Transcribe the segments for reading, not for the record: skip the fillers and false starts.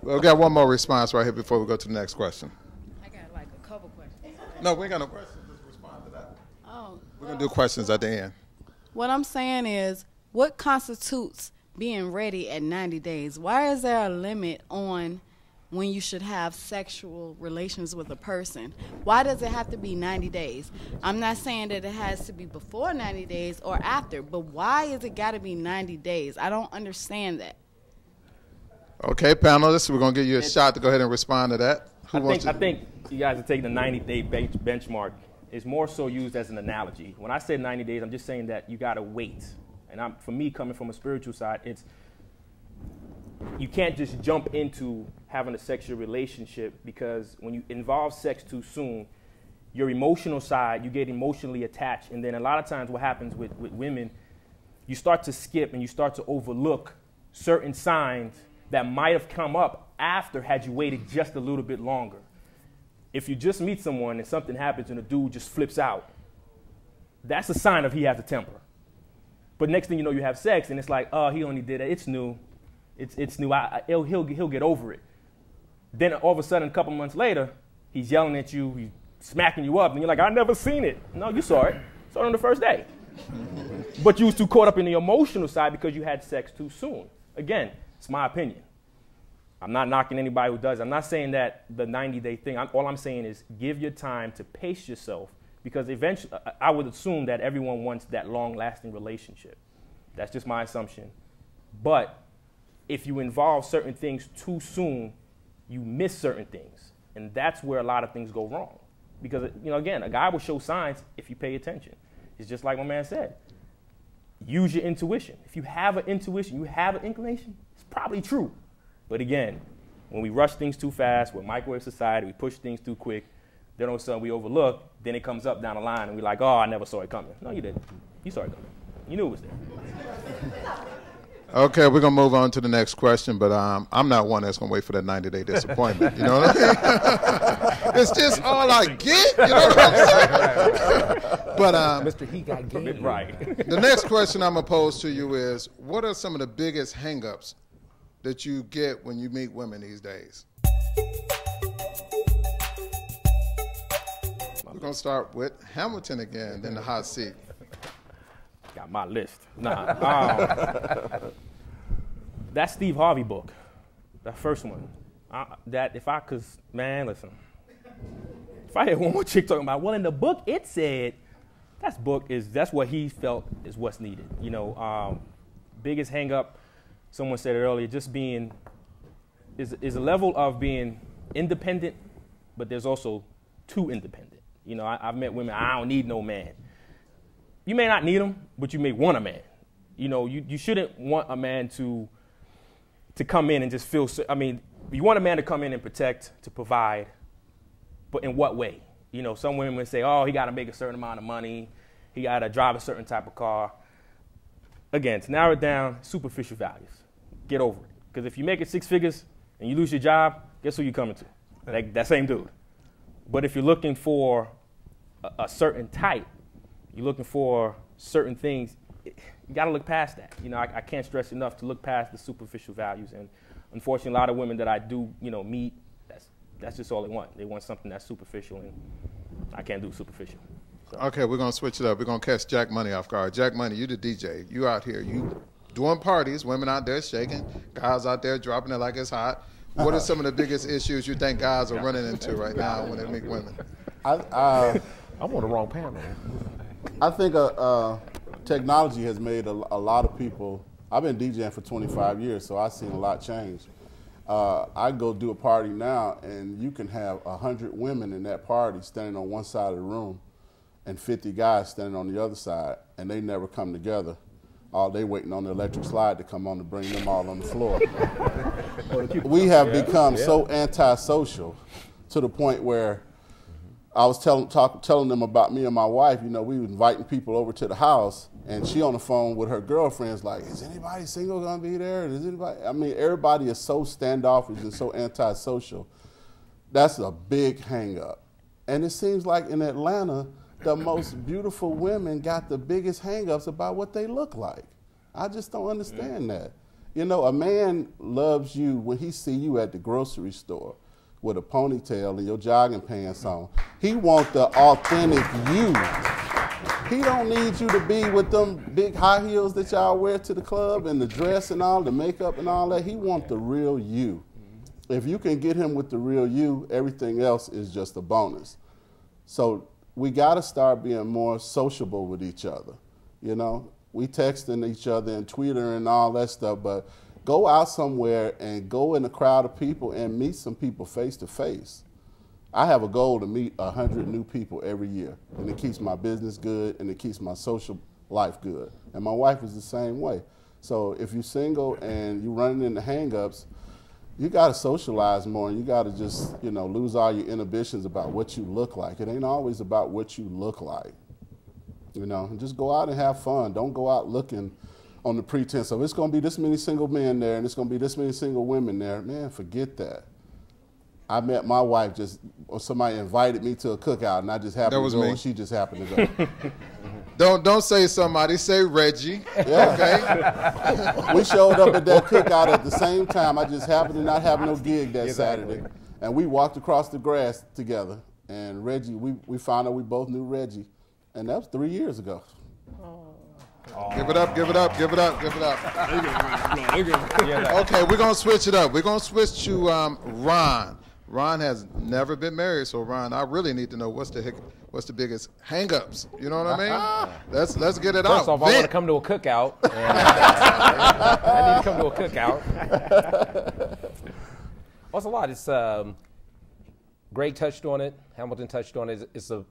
We'll get one more response right here before we go to the next question. I got like a couple questions. No, we ain't got no questions. Just respond to that. Oh, We're going to do questions at the end. what I'm saying is, what constitutes being ready at 90 days? Why is there a limit on when you should have sexual relations with a person? Why does it have to be 90 days? I'm not saying that it has to be before 90 days or after, but why is it got to be 90 days? I don't understand that. Okay, panelists, we're going to give you a shot to go ahead and respond to that. I think you guys are taking the 90-day benchmark. It's more so used as an analogy. When I say 90 days, I'm just saying that you got to wait. And for me, coming from a spiritual side, you can't just jump into having a sexual relationship, because when you involve sex too soon, your emotional side, you get emotionally attached. And then a lot of times what happens with women, you start to skip and you start to overlook certain signs that might have come up after had you waited just a little bit longer. If you just meet someone and something happens and the dude just flips out, that's a sign of he has a temper. But next thing you know, you have sex and it's like, oh, he only did it. It's new. It's new. He'll get over it. Then all of a sudden, a couple months later, he's yelling at you, he's smacking you up, and you're like, I never seen it. No, you saw it. Saw it on the first day. But you was too caught up in the emotional side because you had sex too soon. Again, it's my opinion. I'm not knocking anybody who does. I'm not saying that the 90-day thing. All I'm saying is give your time to pace yourself, because eventually, I would assume that everyone wants that long-lasting relationship. That's just my assumption. But if you involve certain things too soon, you miss certain things. And that's where a lot of things go wrong. Because, again, a guy will show signs if you pay attention. It's just like my man said. Use your intuition. If you have an intuition, you have an inclination, it's probably true. But again, when we rush things too fast, we're microwave society, we push things too quick, then all of a sudden we overlook, then it comes up down the line and we're like, oh, I never saw it coming. No, you didn't. You saw it coming. You knew it was there. Okay, we're going to move on to the next question, but I'm not one that's going to wait for that 90-day disappointment. You know what I mean? It's just all I get. You know what I'm saying? But Mr. He got game. Right. The next question I'm going to pose to you is, what are some of the biggest hang-ups that you get when you meet women these days? We're going to start with Hamilton again, then the hot seat. Got my list. That Steve Harvey book, that first one, listen, if I had one more chick talking about, well, in the book it said, that's what he felt is what's needed. Biggest hang up, someone said it earlier, just being, is a level of being independent, but there's also too independent. I've met women, I don't need no man. You may not need him, but you may want a man. You shouldn't want a man to come in and just feel, you want a man to come in and protect, to provide, but in what way? Some women say, oh, he got to make a certain amount of money, he got to drive a certain type of car. Again, to narrow it down, superficial values. Get over it. Because if you make it 6 figures and you lose your job, guess who you're coming to? That same dude. But if you're looking for a certain type, you're looking for certain things, you got to look past that. I can't stress enough to look past the superficial values. And unfortunately, a lot of women that I do, meet, that's just all they want. They want something that's superficial, and I can't do superficial. So. Okay, we're going to switch it up. We're going to catch Jack Money off guard. Jack Money, you the DJ. You out here. You doing parties, women out there shaking, guys out there dropping it like it's hot. What are some of the biggest issues you think guys are running into right now when they meet women? I'm on the wrong panel. I think technology has made a lot of people. I've been DJing for 25 years, so I've seen a lot change. I go do a party now, and you can have 100 women in that party standing on one side of the room and 50 guys standing on the other side, and they never come together. All they waiting on the electric slide to come on to bring them all on the floor. We have become so antisocial to the point where I was telling them about me and my wife. We were inviting people over to the house, and she on the phone with her girlfriends like, is anybody single going to be there? Is anybody? Everybody is so standoffish and so antisocial. That's a big hang up. And it seems like in Atlanta, the most beautiful women got the biggest hang-ups about what they look like. I just don't understand that. You know, a man loves you when he see you at the grocery store with a ponytail and your jogging pants on. He want the authentic you. He don't need you to be with them big high heels that y'all wear to the club and the dress and all, the makeup and all that. He want the real you. If you can get him with the real you, everything else is just a bonus. So we got to start being more sociable with each other. You know, we texting each other and Twitter and all that stuff, but go out somewhere and go in a crowd of people and meet some people face to face. I have a goal to meet 100 new people every year, and it keeps my business good and it keeps my social life good. And my wife is the same way. So if you're single and you're running into hang-ups, you got to socialize more, and you got to just, you know, lose all your inhibitions about what you look like. It ain't always about what you look like. You know, and just go out and have fun. Don't go out looking on the pretense of it's going to be this many single men there and it's going to be this many single women there. Man, forget that. I met my wife or somebody invited me to a cookout, and I just happened to go, and she just happened to go. Don't say somebody, say Reggie. Yeah. Okay. We showed up at that cookout at the same time. I just happened to not have no gig that Saturday. And we walked across the grass together. And Reggie, we found out we both knew Reggie. And that was 3 years ago. Give it up, give it up, give it up, give it up. Okay, we're going to switch it up. We're going to switch to Ron. Ron has never been married, so Ron, I really need to know what's the biggest hang-ups. You know what I mean? Let's get it out. First off, I want to come to a cookout. I need to come to a cookout. Well, it's a lot. It's Greg touched on it. Hamilton touched on it. It's a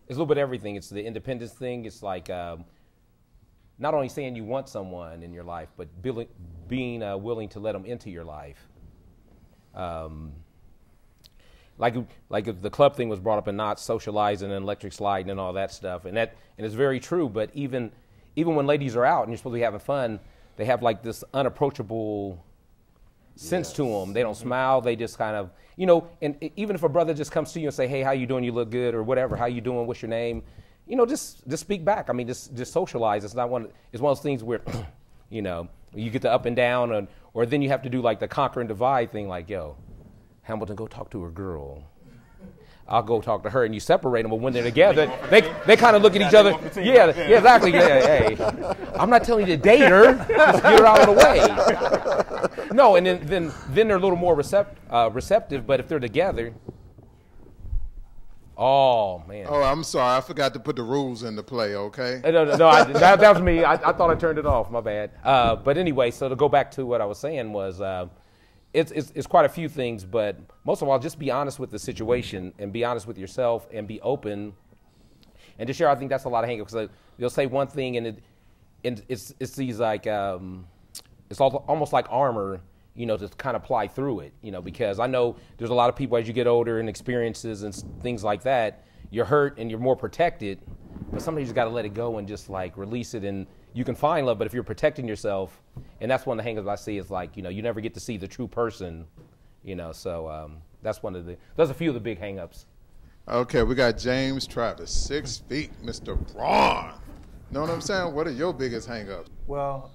little bit of everything. It's the independence thing. It's like not only saying you want someone in your life, but being willing to let them into your life. Like if the club thing was brought up and not socializing and electric sliding and all that stuff, and it's very true. But even when ladies are out and you're supposed to be having fun, they have like this unapproachable sense to them. They don't smile. They just kind of, you know. And even if a brother just comes to you and say, "Hey, how you doing? You look good," or whatever. "How you doing? What's your name?" You know, just speak back. I mean, just socialize. It's not one. It's one of those things where, you know, you get the up and down, or then you have to do like the conquer and divide thing. Like, yo, Hamilton, go talk to a girl. I'll go talk to her, and you separate them. But when they're together, they kind of look at each other. Yeah, exactly. Yeah, hey, I'm not telling you to date her. Just get her out of the way. No, and then they're a little more receptive. But if they're together, oh man. Oh, I'm sorry. I forgot to put the rules into play. Okay. No. That was me. I thought I turned it off. My bad. But anyway, so to go back to what I was saying was. It's quite a few things, but most of all, just be honest with the situation and be honest with yourself and be open and just share. I think that's a lot of hang-ups because they'll say one thing and it's these like it's almost like armor, you know, to kind of ply through it, you know, because I know there's a lot of people as you get older and experiences and things like that, you're hurt and you're more protected, but sometimes you just got to let it go and just like release it and. You can find love, but if you're protecting yourself, and that's one of the hang-ups I see is like, you know, you never get to see the true person, you know, so that's those are a few of the big hang-ups. Okay, we got James Travis, 6 feet, Mr. Braun. Know what I'm saying? What are your biggest hang-ups? Well,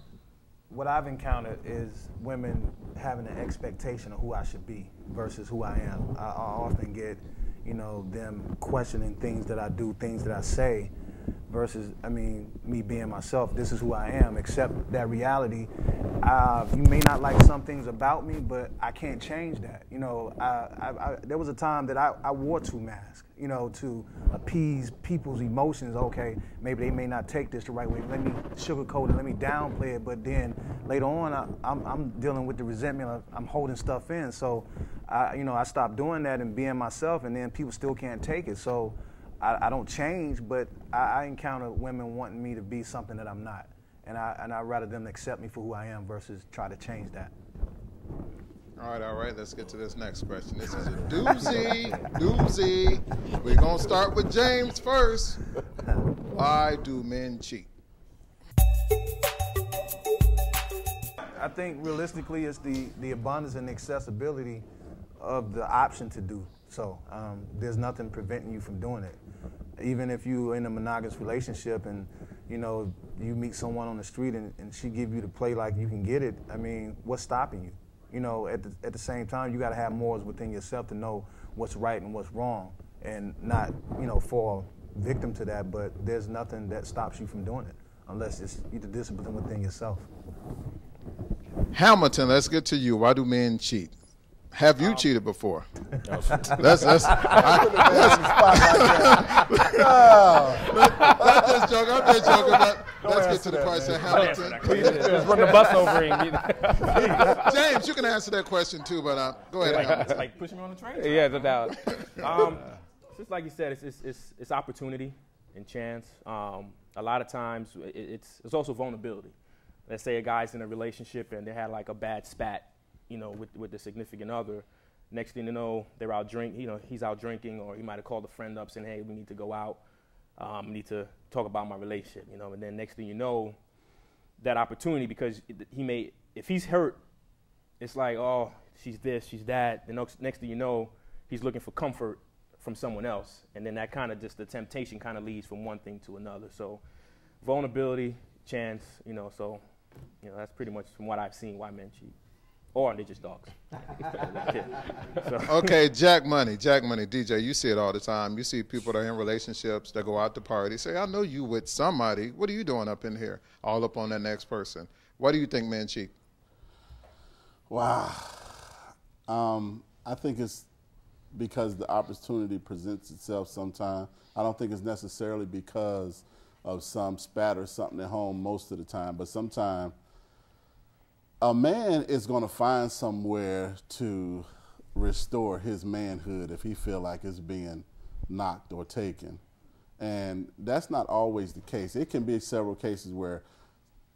what I've encountered is women having an expectation of who I should be versus who I am. I often get, you know, them questioning things that I do, things that I say, versus, I mean, me being myself. This is who I am, except that reality. You may not like some things about me, but I can't change that. You know, there was a time that I wore 2 masks, you know, to appease people's emotions. Okay, maybe they may not take this the right way. Let me sugarcoat it, let me downplay it, but then later on, I'm dealing with the resentment. I'm holding stuff in. So, I stopped doing that and being myself, and then people still can't take it. So, I don't change, but I encounter women wanting me to be something that I'm not. And I'd rather them accept me for who I am versus try to change that. All right. Let's get to this next question. This is a doozy. We're going to start with James first. Why do men cheat? I think realistically it's the abundance and accessibility of the option to do so. There's nothing preventing you from doing it. Even if you're in a monogamous relationship and You know, you meet someone on the street and she give you the play like you can get it. I mean, what's stopping you? You know, at the same time, you got to have morals within yourself to know what's right and what's wrong, and not, you know, fall victim to that. But there's nothing that stops you from doing it unless it's either discipline within yourself. Hamilton, let's get to you. Why do men cheat? Have you cheated before? Let's just joke. I'm just joking. Let's get to the question, Hamilton. Just run the bus over him. James, you can answer that question too, but go ahead, Hamilton. Like pushing me on the train? Yeah, no doubt. Just like you said, it's opportunity and chance. A lot of times it's also vulnerability. Let's say a guy's in a relationship and they had like a bad spat, you know, with the significant other. Next thing you know, they're out drinking. You know, he's out drinking, or he might have called a friend up saying, "Hey, we need to go out. We need to talk about my relationship." You know, and then next thing you know, that opportunity, because if he's hurt, it's like, oh, she's this, she's that. The next thing you know, he's looking for comfort from someone else, and then that kind of just the temptation kind of leads from one thing to another. So, vulnerability, chance, you know. So, you know, that's pretty much from what I've seen why men cheat. Or they're just dogs. So. Okay, Jack Money, DJ, you see it all the time. You see people that are in relationships that go out to party, say, I know you with somebody. What are you doing up in here? All up on that next person. Why do you think men cheat? Wow. I think it's because the opportunity presents itself sometime. I don't think it's necessarily because of some spat or something at home most of the time, but sometimes a man is going to find somewhere to restore his manhood if he feel like it's being knocked or taken. And that's not always the case. It can be several cases where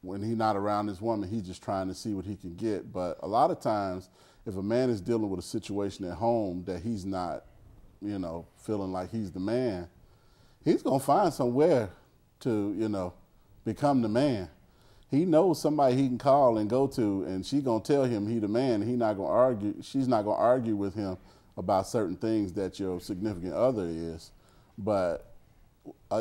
when he's not around his woman, he's just trying to see what he can get. But a lot of times, if a man is dealing with a situation at home that he's not, you know, feeling like he's the man, he's going to find somewhere to, you know, become the man. He knows somebody he can call and go to, and she's going to tell him he the man. He not going to argue. She's not going to argue with him about certain things that your significant other is. But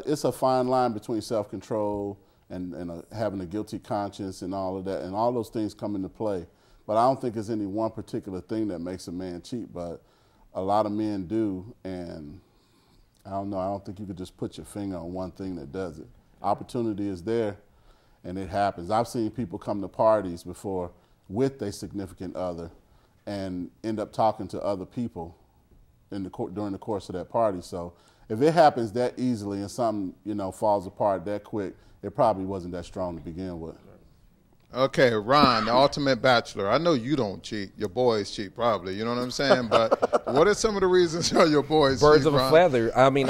it's a fine line between self-control and having a guilty conscience and all of that, and all those things come into play. But I don't think there's any one particular thing that makes a man cheat, but a lot of men do, and I don't know. I don't think you could just put your finger on one thing that does it. Opportunity is there. And it happens. I've seen people come to parties before with their significant other and end up talking to other people during the course of that party. So if it happens that easily and something, you know, falls apart that quick, it probably wasn't that strong to begin with. Okay, Ron, the ultimate bachelor. I know you don't cheat. Your boys cheat probably. You know what I'm saying? But what are some of the reasons your boys cheat, Birds of Ron? a feather. I mean,